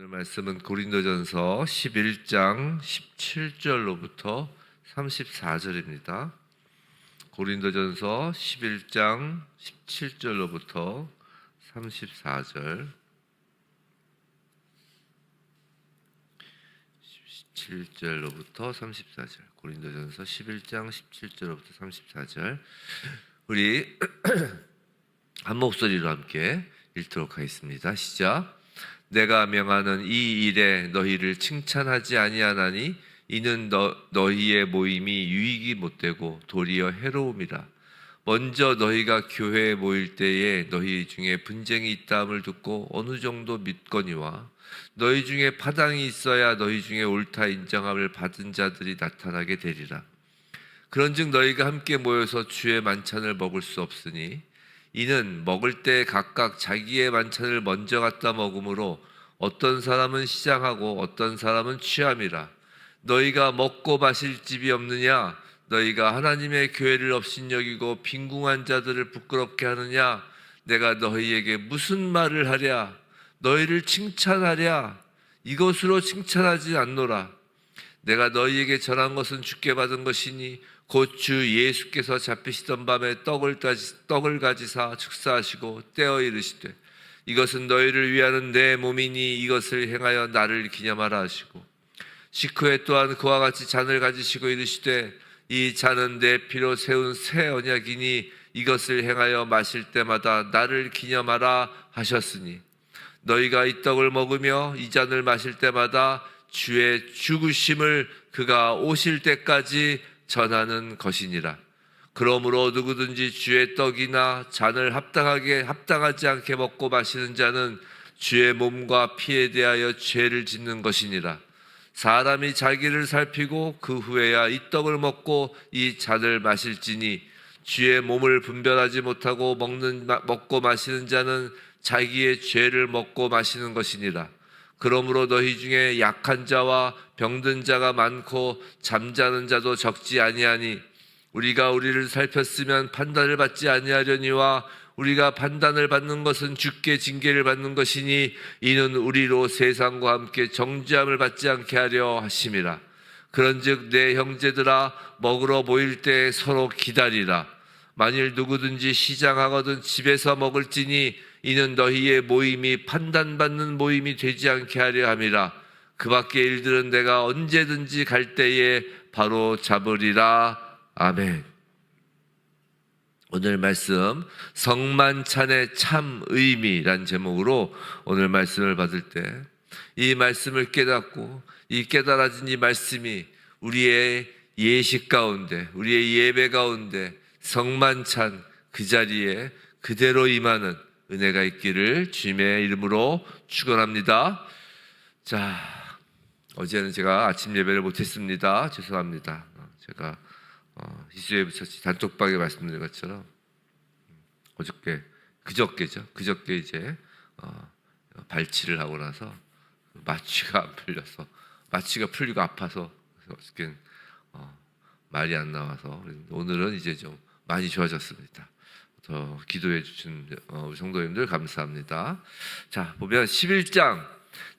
오늘 말씀은 고린도전서 11장 17절로부터 34절입니다. 고린도전서 11장 17절로부터 34절. 17절로부터 34절. 고린도전서 11장 17절로부터 34절. 우리 한 목소리로 함께 읽도록 하겠습니다. 시작. 내가 명하는 이 일에 너희를 칭찬하지 아니하나니 이는 너희의 모임이 유익이 못되고 도리어 해로움이라. 먼저 너희가 교회에 모일 때에 너희 중에 분쟁이 있다함을 듣고 어느 정도 믿거니와 너희 중에 파당이 있어야 너희 중에 옳다 인정함을 받은 자들이 나타나게 되리라. 그런즉 너희가 함께 모여서 주의 만찬을 먹을 수 없으니 이는 먹을 때 각각 자기의 만찬을 먼저 갖다 먹으므로 어떤 사람은 시장하고 어떤 사람은 취함이라. 너희가 먹고 마실 집이 없느냐? 너희가 하나님의 교회를 업신여기고 빈궁한 자들을 부끄럽게 하느냐? 내가 너희에게 무슨 말을 하랴? 너희를 칭찬하랴? 이것으로 칭찬하지 않노라. 내가 너희에게 전한 것은 주께 받은 것이니 곧 주 예수께서 잡히시던 밤에 떡을 가지사 축사하시고 떼어 이르시되 이것은 너희를 위하는 내 몸이니 이것을 행하여 나를 기념하라 하시고 식후에 또한 그와 같이 잔을 가지시고 이르시되 이 잔은 내 피로 세운 새 언약이니 이것을 행하여 마실 때마다 나를 기념하라 하셨으니 너희가 이 떡을 먹으며 이 잔을 마실 때마다 주의 죽으심을 그가 오실 때까지 전하는 것이니라. 그러므로 누구든지 주의 떡이나 잔을 합당하지 않게 먹고 마시는 자는 주의 몸과 피에 대하여 죄를 짓는 것이니라. 사람이 자기를 살피고 그 후에야 이 떡을 먹고 이 잔을 마실지니 주의 몸을 분별하지 못하고 먹고 마시는 자는 자기의 죄를 먹고 마시는 것이니라. 그러므로 너희 중에 약한 자와 병든 자가 많고 잠자는 자도 적지 아니하니 우리가 우리를 살폈으면 판단을 받지 아니하려니와 우리가 판단을 받는 것은 주께 징계를 받는 것이니 이는 우리로 세상과 함께 정죄함을 받지 않게 하려 하심이라. 그런즉 내 형제들아 먹으러 모일 때 서로 기다리라. 만일 누구든지 시장하거든 집에서 먹을지니 이는 너희의 모임이 판단받는 모임이 되지 않게 하려 함이라. 그 밖의 일들은 내가 언제든지 갈 때에 바로 잡으리라. 아멘. 오늘 말씀 성만찬의 참 의미란 제목으로 오늘 말씀을 받을 때 이 말씀을 깨닫고 이 깨달아진 이 말씀이 우리의 예식 가운데 우리의 예배 가운데 성만찬 그 자리에 그대로 임하는 은혜가 있기를 주님의 이름으로 축원합니다. 자, 어제는 제가 아침 예배를 못했습니다. 죄송합니다. 제가 희수의 부처치 단톡방에 말씀드린 것처럼 그저께 이제 발치를 하고 나서 마취가 안 풀려서 마취가 풀리고 아파서 어저께는 말이 안 나와서 오늘은 이제 좀 많이 좋아졌습니다. 더 기도해 주신 우리 성도님들 감사합니다. 자, 보면 11장.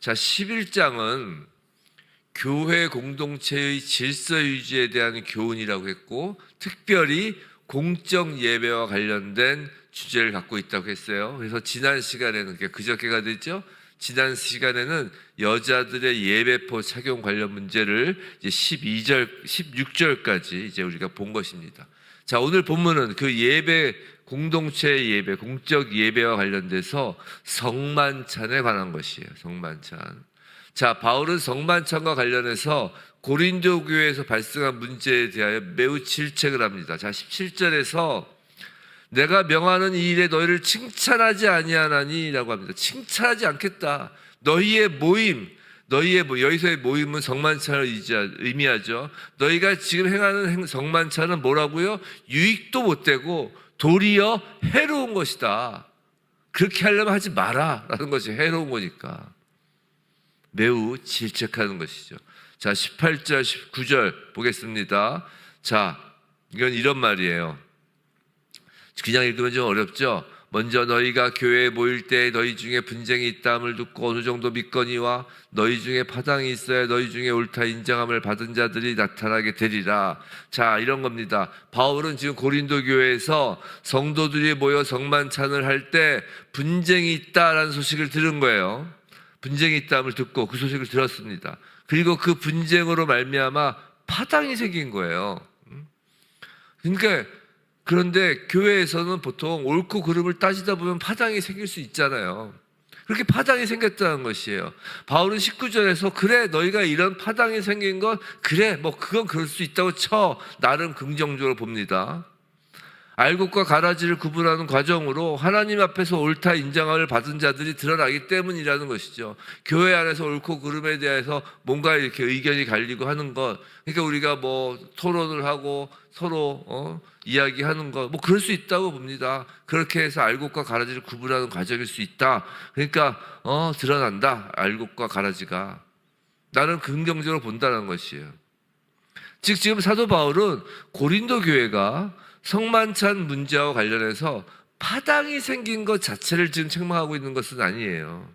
자, 11장은 교회 공동체의 질서 유지에 대한 교훈이라고 했고 특별히 공적 예배와 관련된 주제를 갖고 있다고 했어요. 그래서 지난 시간에는 그저께가 됐죠. 지난 시간에는 여자들의 예배포 착용 관련 문제를 이제 16절까지 이제 우리가 본 것입니다. 자, 오늘 본문은 그 예배 공동체 예배, 공적 예배와 관련돼서 성만찬에 관한 것이에요. 성만찬. 자, 바울은 성만찬과 관련해서 고린도 교회에서 발생한 문제에 대하여 매우 질책을 합니다. 자, 17절에서 내가 명하는 이 일에 너희를 칭찬하지 아니하나니 라고 합니다. 칭찬하지 않겠다. 너희의 모임, 여기서의 모임은 성만찬을 의미하죠. 너희가 지금 행하는 성만찬은 뭐라고요? 유익도 못되고 도리어 해로운 것이다. 그렇게 하려면 하지 마라 라는 것이 해로운 거니까 매우 질책하는 것이죠. 자, 18절, 19절 보겠습니다. 자, 이건 이런 말이에요. 그냥 읽으면 좀 어렵죠? 먼저 너희가 교회에 모일 때 너희 중에 분쟁이 있다함을 듣고 어느 정도 믿거니와 너희 중에 파당이 있어야 너희 중에 옳다 인정함을 받은 자들이 나타나게 되리라. 자, 이런 겁니다. 바울은 지금 고린도 교회에서 성도들이 모여 성만찬을 할 때 분쟁이 있다라는 소식을 들은 거예요. 분쟁이 있다함을 듣고 그 소식을 들었습니다. 그리고 그 분쟁으로 말미암아 파당이 생긴 거예요. 그러니까 그런데 교회에서는 보통 옳고 그름을 따지다 보면 파당이 생길 수 있잖아요. 그렇게 파당이 생겼다는 것이에요. 바울은 19절에서 그래 너희가 이런 파당이 생긴 건 그래 뭐 그건 그럴 수 있다고 쳐 나름 긍정적으로 봅니다. 알곡과 가라지를 구분하는 과정으로 하나님 앞에서 옳다 인정함을 받은 자들이 드러나기 때문이라는 것이죠. 교회 안에서 옳고 그름에 대해서 뭔가 이렇게 의견이 갈리고 하는 것, 그러니까 우리가 뭐 토론을 하고 서로 이야기하는 것, 뭐 그럴 수 있다고 봅니다. 그렇게 해서 알곡과 가라지를 구분하는 과정일 수 있다. 그러니까 드러난다. 알곡과 가라지가. 나는 긍정적으로 본다는 것이에요. 즉 지금 사도 바울은 고린도 교회가 성만찬 문제와 관련해서 파당이 생긴 것 자체를 지금 책망하고 있는 것은 아니에요.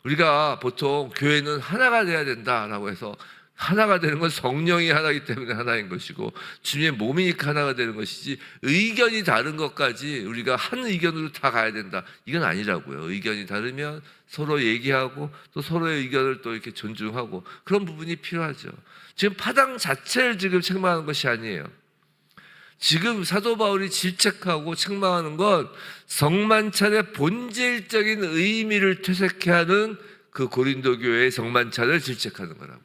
우리가 보통 교회는 하나가 돼야 된다라고 해서 하나가 되는 건 성령이 하나이기 때문에 하나인 것이고 주님의 몸이니까 하나가 되는 것이지 의견이 다른 것까지 우리가 한 의견으로 다 가야 된다. 이건 아니라고요. 의견이 다르면 서로 얘기하고 또 서로의 의견을 또 이렇게 존중하고 그런 부분이 필요하죠. 지금 파당 자체를 지금 책망하는 것이 아니에요. 지금 사도 바울이 질책하고 책망하는 건 성만찬의 본질적인 의미를 퇴색해 하는 그 고린도 교회의 성만찬을 질책하는 거라고.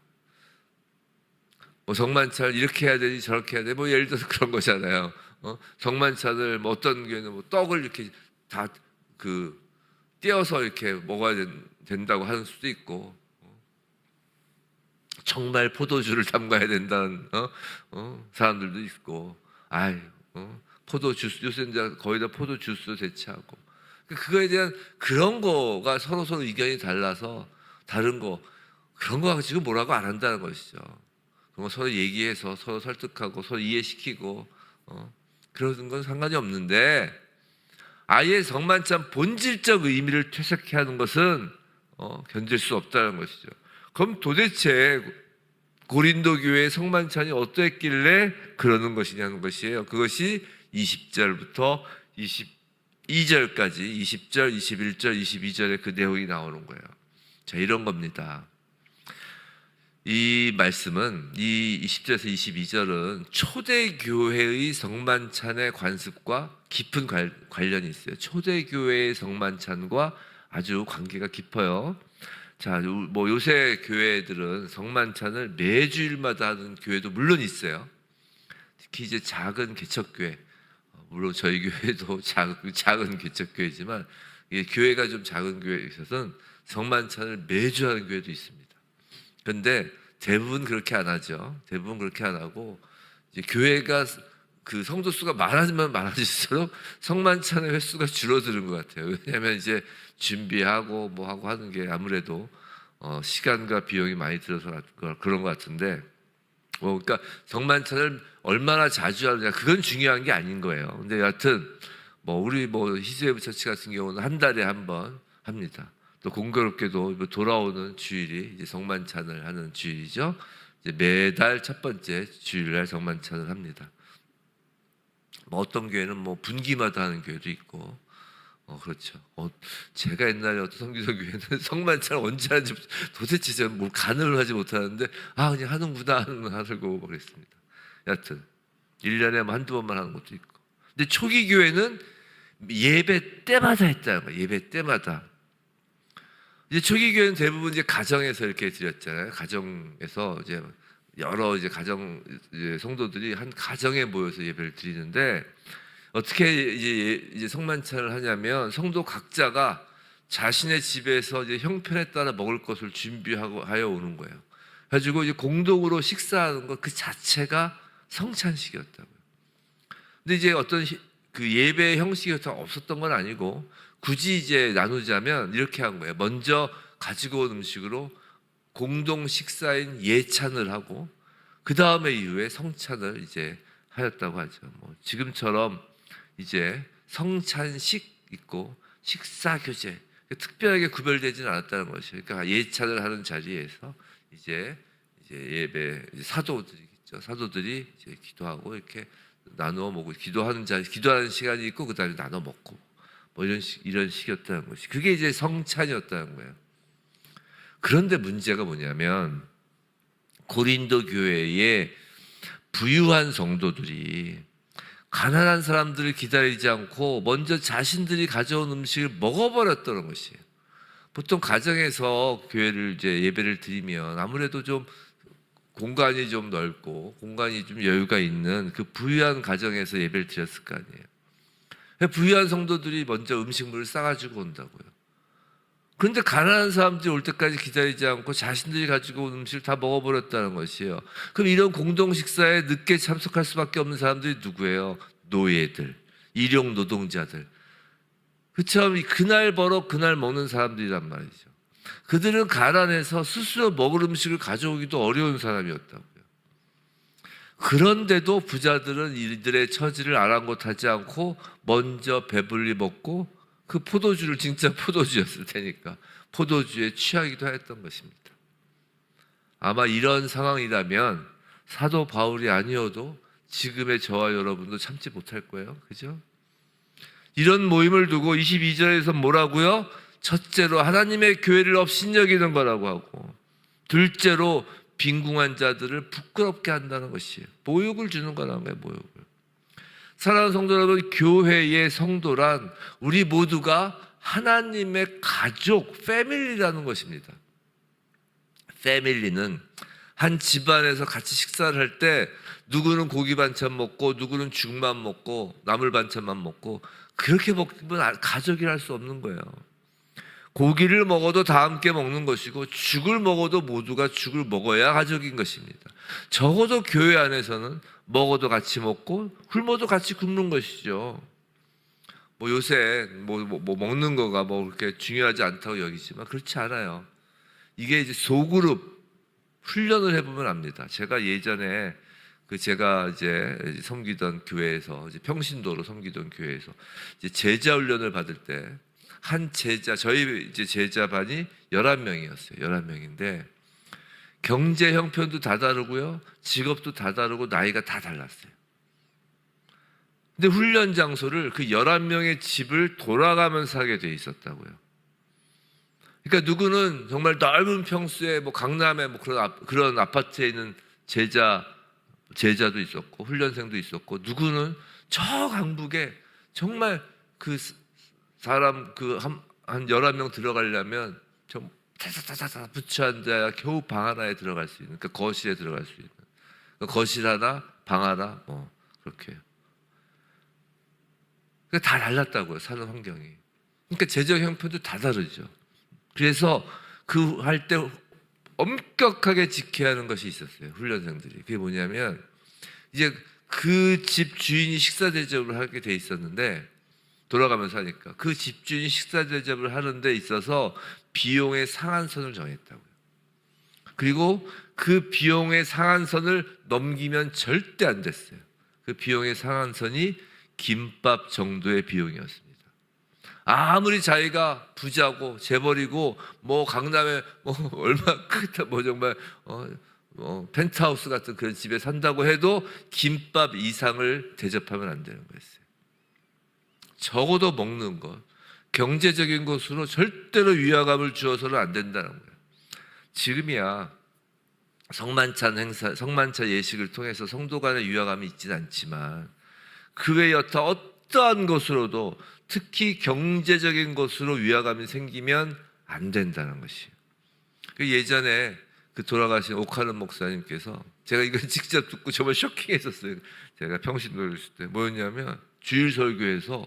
뭐 성만찬을 이렇게 해야 되니 저렇게 해야 돼. 뭐 예를 들어서 그런 거잖아요. 성만찬을 뭐 어떤 교회는 뭐 떡을 이렇게 다 띄어서 이렇게 먹어야 된다고 하는 수도 있고, 정말 포도주를 담가야 된다는 사람들도 있고. 포도주스, 요새는 거의 다 포도주스 대체하고. 그거에 대한 그런 거가 서로 의견이 달라서 다른 거, 그런 거 가지고 뭐라고 안 한다는 것이죠. 그런 거 서로 얘기해서 서로 설득하고 서로 이해시키고, 그러는 건 상관이 없는데, 아예 성만찬 본질적 의미를 퇴색해 하는 것은 견딜 수 없다는 것이죠. 그럼 도대체 고린도 교회의 성만찬이 어떠했길래 그러는 것이냐는 것이에요. 그것이 20절부터 22절까지 20절, 21절, 22절에 그 내용이 나오는 거예요. 자, 이런 겁니다. 이 말씀은 이 20절에서 22절은 초대교회의 성만찬의 관습과 깊은 관련이 있어요. 초대교회의 성만찬과 아주 관계가 깊어요. 자, 뭐 요새 교회들은 성만찬을 매주일마다 하는 교회도 물론 있어요. 특히 이제 작은 개척교회, 물론 저희 교회도 작은 개척교회지만 교회가 좀 작은 교회에 있어서는 성만찬을 매주 하는 교회도 있습니다. 그런데 대부분 그렇게 안 하죠. 대부분 그렇게 안 하고 이제 교회가 그 성도 수가 많아지면 많아질수록 성만찬의 횟수가 줄어드는 것 같아요. 왜냐하면 이제 준비하고 뭐 하고 하는 게 아무래도 시간과 비용이 많이 들어서 그런 것 같은데, 그러니까 성만찬을 얼마나 자주 하느냐 그건 중요한 게 아닌 거예요. 근데 여하튼 우리 희수회부 처치 같은 경우는 한 달에 한 번 합니다. 또 공교롭게도 돌아오는 주일이 이제 성만찬을 하는 주일이죠. 이제 매달 첫 번째 주일날 성만찬을 합니다. 어떤 교회는 분기마다 하는 교회도 있고, 그렇죠. 제가 옛날에 어떤 성기도 교회는 성만찬 언제 하는지 도대체 제가 뭘 간을 하지 못하는데, 그냥 하는구나 하고 그랬습니다. 여하튼, 1년에 한두 번만 하는 것도 있고. 근데 초기 교회는 예배 때마다 했다는 거예요. 예배 때마다. 이제 초기 교회는 대부분 이제 가정에서 이렇게 드렸잖아요. 가정에서 이제 여러 가정 성도들이 한 가정에 모여서 예배를 드리는데, 어떻게 이제 성만찬을 하냐면 성도 각자가 자신의 집에서 이제 형편에 따라 먹을 것을 준비하여 오는 거예요. 가지고 이제 공동으로 식사하는 것 그 자체가 성찬식이었다고요. 근데 이제 어떤 그 예배 형식이 없었던 건 아니고 굳이 이제 나누자면 이렇게 한 거예요. 먼저 가지고 온 음식으로 공동 식사인 예찬을 하고 그 다음에 이후에 성찬을 이제 하였다고 하죠. 지금처럼 이제 성찬식 있고 식사 교제 특별하게 구별되지는 않았다는 것이에요. 그러니까 예찬을 하는 자리에서 이제 예배 사도들이 있죠. 사도들이 이제 기도하고 이렇게 나누어 먹고 기도하는 시간이 있고 그다음에 나눠 먹고 뭐 이런 식이었다는 것이 그게 이제 성찬이었다는 거예요. 그런데 문제가 뭐냐면 고린도 교회에 부유한 성도들이 가난한 사람들을 기다리지 않고 먼저 자신들이 가져온 음식을 먹어버렸다는 것이에요. 보통 가정에서 교회를 이제 예배를 드리면 아무래도 좀 공간이 좀 넓고 공간이 좀 여유가 있는 그 부유한 가정에서 예배를 드렸을 거 아니에요. 부유한 성도들이 먼저 음식물을 싸가지고 온다고요. 그런데 가난한 사람들이 올 때까지 기다리지 않고 자신들이 가지고 온 음식을 다 먹어버렸다는 것이에요. 그럼 이런 공동 식사에 늦게 참석할 수밖에 없는 사람들이 누구예요? 노예들, 일용 노동자들. 그처럼 그날 벌어 그날 먹는 사람들이란 말이죠. 그들은 가난해서 스스로 먹을 음식을 가져오기도 어려운 사람이었다고요. 그런데도 부자들은 이들의 처지를 아랑곳하지 않고 먼저 배불리 먹고 그 포도주를 진짜 포도주였을 테니까 포도주에 취하기도 했던 것입니다. 아마 이런 상황이라면 사도 바울이 아니어도 지금의 저와 여러분도 참지 못할 거예요. 그죠? 이런 모임을 두고 22절에서 뭐라고요? 첫째로 하나님의 교회를 업신여기는 거라고 하고 둘째로 빈궁한 자들을 부끄럽게 한다는 것이에요. 모욕을 주는 거라는 거예요. 모욕을. 사랑하는 성도 여러분, 교회의 성도란 우리 모두가 하나님의 가족, 패밀리라는 것입니다. 패밀리는 한 집안에서 같이 식사를 할 때 누구는 고기 반찬 먹고 누구는 죽만 먹고 나물 반찬만 먹고 그렇게 먹으면 가족이라 할 수 없는 거예요. 고기를 먹어도 다 함께 먹는 것이고 죽을 먹어도 모두가 죽을 먹어야 가족인 것입니다. 적어도 교회 안에서는 먹어도 같이 먹고 굶어도 같이 굶는 것이죠. 뭐 요새 뭐 먹는 거가 뭐 그렇게 중요하지 않다고 여기지만 그렇지 않아요. 이게 이제 소그룹 훈련을 해보면 압니다. 제가 예전에 제가 이제 섬기던 교회에서 이제 평신도로 섬기던 교회에서 이제 제자 훈련을 받을 때 한 제자 저희 이제 제자반이 11명이었어요. 11명인데 경제 형편도 다 다르고요. 직업도 다 다르고 나이가 다 달랐어요. 근데 훈련 장소를 그 11명의 집을 돌아가면서 하게 돼 있었다고요. 그러니까 누구는 정말 넓은 평수에 뭐 강남에 뭐 그런 아파트에 있는 제자도 있었고 훈련생도 있었고 누구는 저 강북에 정말 그 사람 한 11명 들어가려면 좀 타타타타 붙여 앉아야 겨우 방 하나에 들어갈 수 있는, 그러니까 거실에 들어갈 수 있는, 그러니까 거실 하나, 방 하나, 뭐 그렇게. 그러니까 다 달랐다고요, 사는 환경이. 그러니까 재정 형편도 다 다르죠. 그래서 그 할 때 엄격하게 지켜야 하는 것이 있었어요, 훈련생들이. 그게 뭐냐면 이제 그 집 주인이 식사 대접을 하게 돼 있었는데 돌아가면서 하니까 그 집주인이 식사 대접을 하는 데 있어서 비용의 상한선을 정했다고요. 그리고 그 비용의 상한선을 넘기면 절대 안 됐어요. 그 비용의 상한선이 김밥 정도의 비용이었습니다. 아무리 자기가 부자고 재벌이고 뭐 강남에 뭐 얼마 크다 뭐 정말 펜트하우스 같은 그런 집에 산다고 해도 김밥 이상을 대접하면 안 되는 거였어요. 적어도 먹는 것, 경제적인 것으로 절대로 위화감을 주어서는 안 된다는 거예요. 지금이야 성만찬 행사, 성만찬 예식을 통해서 성도 간의 위화감이 있지는 않지만 그 외 여타 어떠한 것으로도 특히 경제적인 것으로 위화감이 생기면 안 된다는 것이에요. 예전에 그 돌아가신 오카는 목사님께서 제가 이걸 직접 듣고 정말 쇼킹했었어요. 제가 평신도를 있을 때 뭐였냐면 주일 설교에서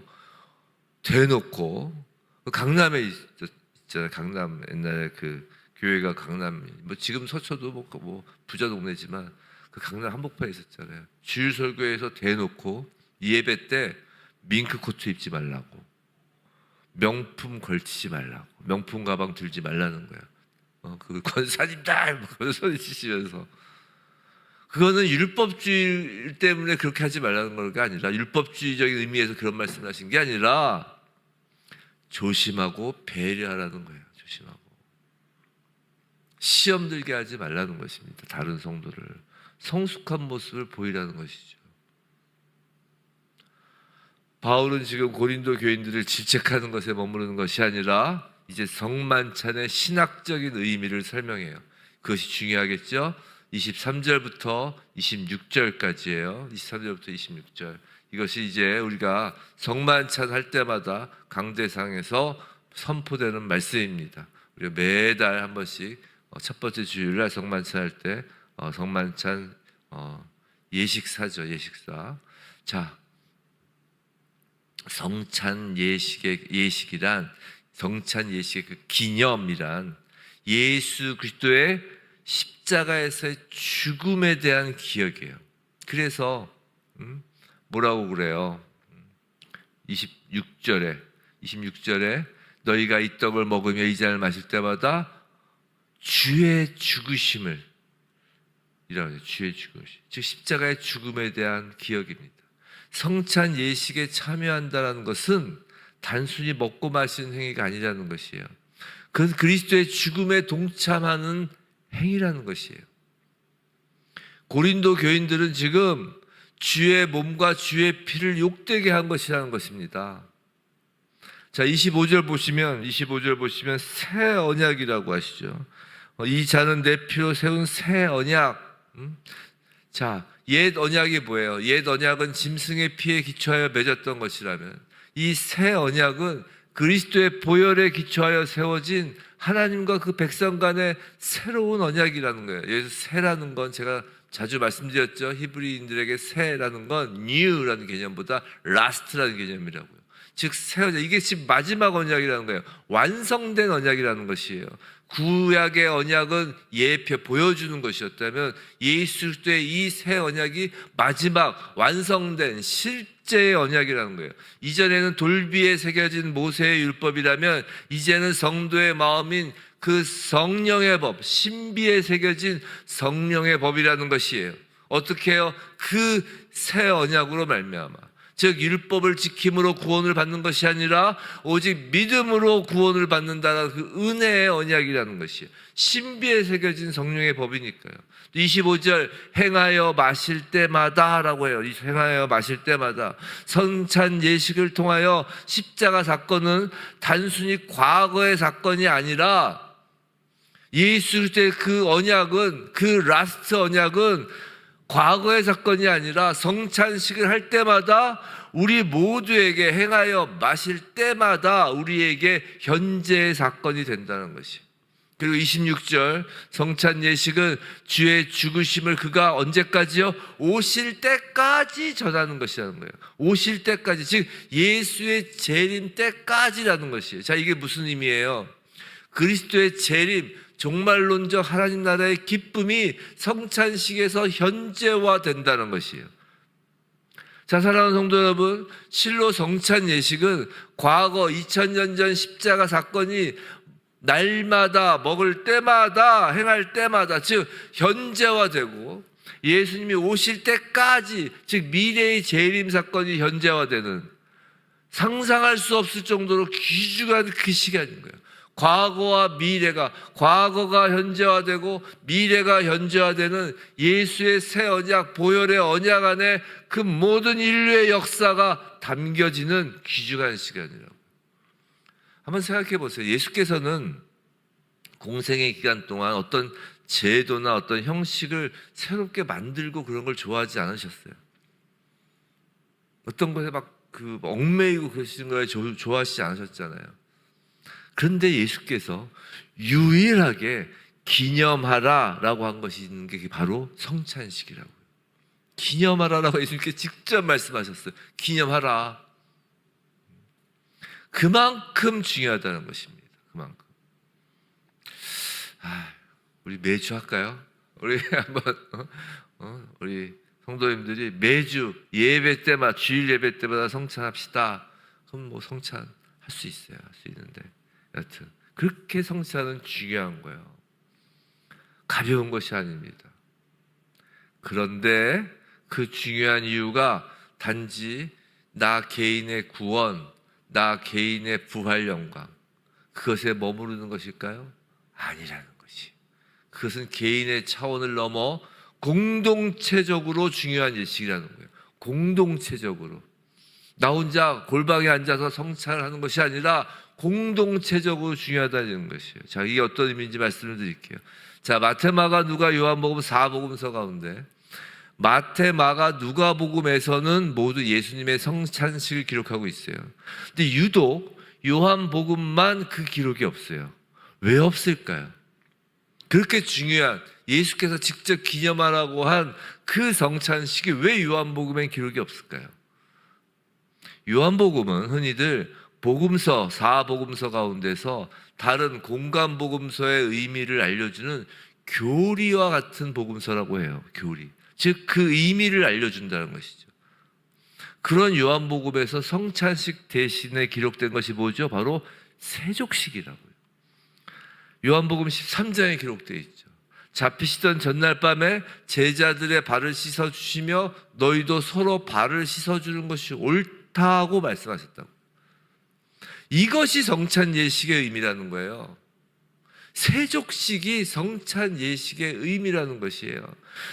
대놓고 강남에 있잖아요. 강남 옛날에 그 교회가 강남 뭐 지금 서초도 뭐 부자 동네지만 그 강남 한복판에 있었잖아요. 주일 설교에서 대놓고 예배 때 밍크 코트 입지 말라고, 명품 걸치지 말라고, 명품 가방 들지 말라는 거야. 그 권사님들 뭐 소리 치시면서 그거는 율법주의 때문에 그렇게 하지 말라는 게 아니라 율법주의적인 의미에서 그런 말씀을 하신 게 아니라 조심하고 배려하라는 거예요. 조심하고. 시험 들게 하지 말라는 것입니다. 다른 성도를. 성숙한 모습을 보이라는 것이죠. 바울은 지금 고린도 교인들을 질책하는 것에 머무르는 것이 아니라 이제 성만찬의 신학적인 의미를 설명해요. 그것이 중요하겠죠? 23절부터 26절까지예요. 23절부터 26절. 이것이 이제 우리가 성만찬 할 때마다 강대상에서 선포되는 말씀입니다. 우리가 매달 한 번씩 첫 번째 주일날 성만찬 할 때 성만찬 예식사죠. 예식사. 자, 성찬 예식이란 성찬 예식의 그 기념이란 예수 그리스도의 십자가에서의 죽음에 대한 기억이에요. 그래서 뭐라고 그래요? 26절에 너희가 이 떡을 먹으며 이 잔을 마실 때마다 주의 죽으심을 이라고 해요. 주의 죽으심. 즉 십자가의 죽음에 대한 기억입니다. 성찬 예식에 참여한다는 것은 단순히 먹고 마시는 행위가 아니라는 것이에요. 그건 그리스도의 죽음에 동참하는 행위라는 것이에요. 고린도 교인들은 지금 주의 몸과 주의 피를 욕되게 한 것이라는 것입니다. 자, 25절 보시면 새 언약이라고 하시죠. 이 잔은 내 피로 세운 새 언약. 자, 옛 언약이 뭐예요? 옛 언약은 짐승의 피에 기초하여 맺었던 것이라면 이 새 언약은 그리스도의 보혈에 기초하여 세워진 하나님과 그 백성 간의 새로운 언약이라는 거예요. 여기서 새라는 건 제가 자주 말씀드렸죠. 히브리인들에게 새라는 건 new라는 개념보다 last라는 개념이라고요. 즉 새 언약, 이게 지금 마지막 언약이라는 거예요. 완성된 언약이라는 것이에요. 구약의 언약은 예표 보여주는 것이었다면 예수 그리스도의 이 새 언약이 마지막 완성된 실제의 언약이라는 거예요. 이전에는 돌비에 새겨진 모세의 율법이라면 이제는 성도의 마음인 그 성령의 법, 신비에 새겨진 성령의 법이라는 것이에요. 어떻게 해요? 그 새 언약으로 말미암아, 즉 율법을 지킴으로 구원을 받는 것이 아니라 오직 믿음으로 구원을 받는다는 그 은혜의 언약이라는 것이에요. 신비에 새겨진 성령의 법이니까요. 25절 행하여 마실 때마다 라고 해요. 행하여 마실 때마다. 성찬 예식을 통하여 십자가 사건은 단순히 과거의 사건이 아니라 예수 그리스도의 그 언약은, 그 라스트 언약은 과거의 사건이 아니라 성찬식을 할 때마다 우리 모두에게 행하여 마실 때마다 우리에게 현재의 사건이 된다는 것이에요. 그리고 26절 성찬 예식은 주의 죽으심을 그가 언제까지요? 오실 때까지 전하는 것이라는 거예요. 오실 때까지, 즉 예수의 재림 때까지라는 것이에요. 자, 이게 무슨 의미예요? 그리스도의 재림, 종말론적 하나님 나라의 기쁨이 성찬식에서 현재화된다는 것이에요. 자, 사랑하는 성도 여러분, 실로 성찬 예식은 과거 2000년 전 십자가 사건이 날마다 먹을 때마다 행할 때마다, 즉 현재화되고 예수님이 오실 때까지, 즉 미래의 재림 사건이 현재화되는, 상상할 수 없을 정도로 귀중한 그 시간인 거예요. 과거와 미래가, 과거가 현재화되고 미래가 현재화되는 예수의 새 언약, 보혈의 언약 안에 그 모든 인류의 역사가 담겨지는 귀중한 시간이라고. 한번 생각해 보세요. 예수께서는 공생의 기간 동안 어떤 제도나 어떤 형식을 새롭게 만들고 그런 걸 좋아하지 않으셨어요. 어떤 것에 막 얽매이고 그러시는 거에 좋아하시지 않으셨잖아요. 그런데 예수께서 유일하게 기념하라라고 한 것이 있는 게 바로 성찬식이라고요. 기념하라라고 예수님께 직접 말씀하셨어요. 기념하라. 그만큼 중요하다는 것입니다. 그만큼. 우리 매주 할까요? 우리 한번 우리 성도님들이 매주 예배 때마다, 주일 예배 때마다 성찬합시다. 그럼 뭐 성찬 할 수 있어요. 할 수 있는데 여튼 그렇게 성찬은 중요한 거예요. 가벼운 것이 아닙니다. 그런데 그 중요한 이유가 단지 나 개인의 구원, 나 개인의 부활 영광, 그것에 머무르는 것일까요? 아니라는 것이. 그것은 개인의 차원을 넘어 공동체적으로 중요한 예식이라는 거예요. 공동체적으로. 나 혼자 골방에 앉아서 성찬을 하는 것이 아니라 공동체적으로 중요하다는 것이에요. 자, 이게 어떤 의미인지 말씀을 드릴게요. 자, 마태, 마가, 누가, 요한복음 4복음서 가운데 마태, 마가, 누가복음에서는 모두 예수님의 성찬식을 기록하고 있어요. 근데 유독 요한복음만 그 기록이 없어요. 왜 없을까요? 그렇게 중요한 예수께서 직접 기념하라고 한 그 성찬식이 왜 요한복음엔 기록이 없을까요? 요한복음은 흔히들 복음서, 4복음서 가운데서 다른 공간복음서의 의미를 알려주는 교리와 같은 복음서라고 해요. 교리. 즉 그 의미를 알려준다는 것이죠. 그런 요한복음에서 성찬식 대신에 기록된 것이 뭐죠? 바로 세족식이라고요. 요한복음 13장에 기록되어 있죠. 잡히시던 전날 밤에 제자들의 발을 씻어주시며 너희도 서로 발을 씻어주는 것이 옳다고 말씀하셨다고. 이것이 성찬 예식의 의미라는 거예요. 세족식이 성찬 예식의 의미라는 것이에요.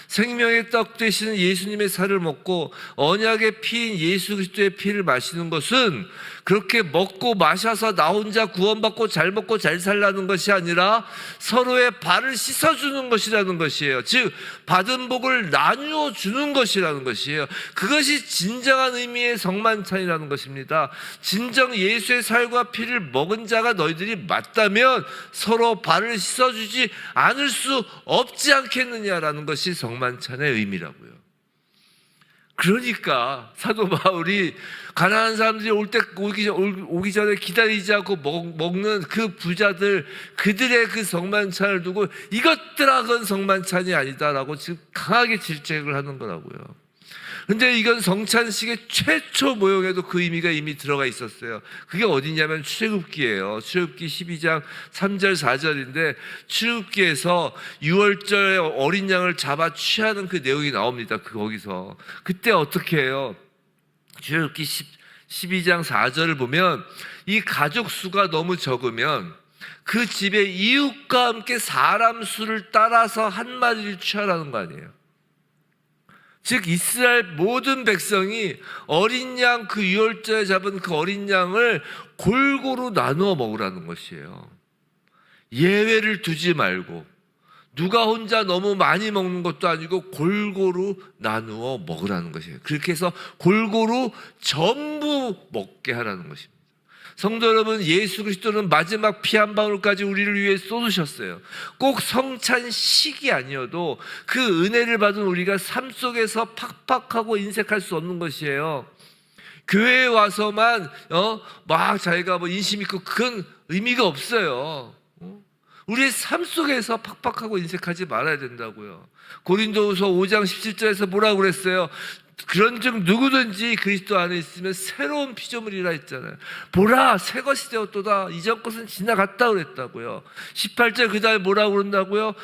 생명의 떡 되시는 예수님의 살을 먹고 언약의 피인 예수 그리스도의 피를 마시는 것은 그렇게 먹고 마셔서 나 혼자 구원받고 잘 먹고 잘 살라는 것이 아니라 서로의 발을 씻어주는 것이라는 것이에요. 즉 받은 복을 나누어 주는 것이라는 것이에요. 그것이 진정한 의미의 성만찬이라는 것입니다. 진정 예수의 살과 피를 먹은 자가 너희들이 맞다면 서로 발을 씻어주지 않을 수 없지 않겠느냐라는 것이 성만찬의 의미라고요. 그러니까 사도 바울이 가난한 사람들이 오기 전에 기다리지 않고 먹는 그 부자들, 그들의 그 성만찬을 두고 이것들하고는 성만찬이 아니다라고 지금 강하게 질책을 하는 거라고요. 근데 이건 성찬식의 최초 모형에도 그 의미가 이미 들어가 있었어요. 그게 어디냐면 출애굽기예요. 출애굽기 12장 3절 4절인데 출애굽기에서 6월절에 어린 양을 잡아 취하는 그 내용이 나옵니다. 거기서 그때 어떻게 해요? 출애굽기 12장 4절을 보면 이 가족 수가 너무 적으면 그 집의 이웃과 함께 사람 수를 따라서 한 마리를 취하라는 거 아니에요. 즉 이스라엘 모든 백성이 어린 양, 그 유월절에 잡은 그 어린 양을 골고루 나누어 먹으라는 것이에요. 예외를 두지 말고 누가 혼자 너무 많이 먹는 것도 아니고 골고루 나누어 먹으라는 것이에요. 그렇게 해서 골고루 전부 먹게 하라는 것입니다. 성도 여러분, 예수 그리스도는 마지막 피 한 방울까지 우리를 위해 쏟으셨어요. 꼭 성찬식이 아니어도 그 은혜를 받은 우리가 삶 속에서 팍팍하고 인색할 수 없는 것이에요. 교회에 와서만 막 자기가 뭐 인심 있고 그건 의미가 없어요. 우리의 삶 속에서 팍팍하고 인색하지 말아야 된다고요. 고린도후서 5장 17절에서 뭐라고 그랬어요? 그런즉 누구든지 그리스도 안에 있으면 새로운 피조물이라 했잖아요. 보라, 새 것이 되었도다. 이전 것은 지나갔다 그랬다고요. 18절 그 다음에 뭐라고 그런다고요?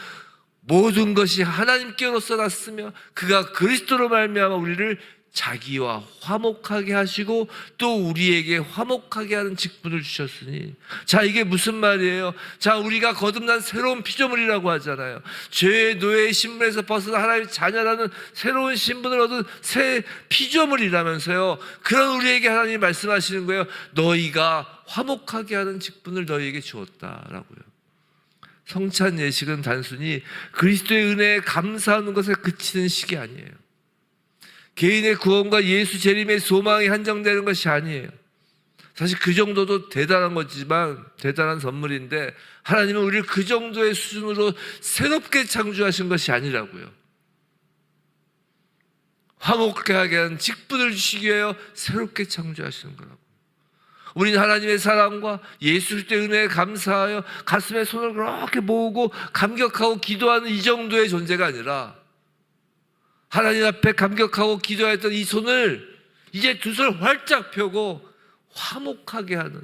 모든 것이 하나님께로서 났으며 그가 그리스도로 말미암아 우리를 자기와 화목하게 하시고 또 우리에게 화목하게 하는 직분을 주셨으니. 자, 이게 무슨 말이에요? 자, 우리가 거듭난 새로운 피조물이라고 하잖아요. 죄의 노예의 신분에서 벗어나 하나님의 자녀라는 새로운 신분을 얻은 새 피조물이라면서요. 그런 우리에게 하나님이 말씀하시는 거예요. 너희가 화목하게 하는 직분을 너희에게 주었다라고요. 성찬 예식은 단순히 그리스도의 은혜에 감사하는 것에 그치는 식이 아니에요. 개인의 구원과 예수 재림의 소망이 한정되는 것이 아니에요. 사실 그 정도도 대단한 거지만 대단한 선물인데 하나님은 우리를 그 정도의 수준으로 새롭게 창조하신 것이 아니라고요. 화목하게 하는 직분을 주시기 위하여 새롭게 창조하시는 거라고. 우리는 하나님의 사랑과 예수 그리스도의 은혜에 감사하여 가슴에 손을 그렇게 모으고 감격하고 기도하는 이 정도의 존재가 아니라 하나님 앞에 감격하고 기도했던 이 손을 이제 두 손을 활짝 펴고 화목하게 하는,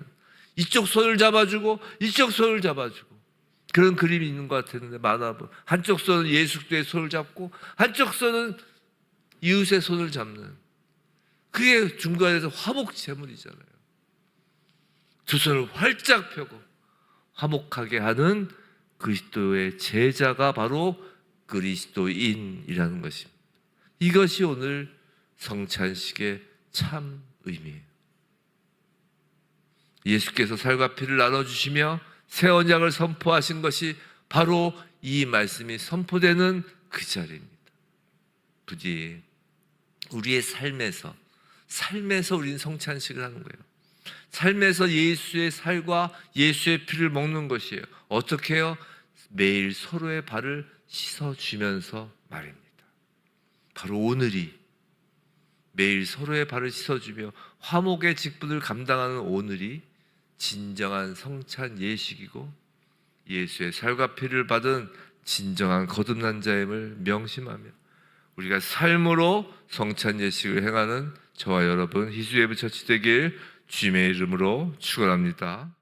이쪽 손을 잡아주고 이쪽 손을 잡아주고 그런 그림이 있는 것 같았는데 만화본 한쪽 손은 예수 그리스도의 손을 잡고 한쪽 손은 이웃의 손을 잡는, 그게 중간에서 화목 제물이잖아요. 두 손을 활짝 펴고 화목하게 하는 그리스도의 제자가 바로 그리스도인이라는 것입니다. 이것이 오늘 성찬식의 참 의미예요. 예수께서 살과 피를 나눠주시며 새 언약을 선포하신 것이 바로 이 말씀이 선포되는 그 자리입니다. 부디 우리의 삶에서 우리는 성찬식을 하는 거예요. 삶에서 예수의 살과 예수의 피를 먹는 것이에요. 어떻게 해요? 매일 서로의 발을 씻어주면서 말입니다. 바로 오늘이 매일 서로의 발을 씻어주며 화목의 직분을 감당하는 오늘이 진정한 성찬 예식이고 예수의 살과 피를 받은 진정한 거듭난 자임을 명심하며 우리가 삶으로 성찬 예식을 행하는 저와 여러분 희수예배 처치 되길 주님의 이름으로 축원합니다.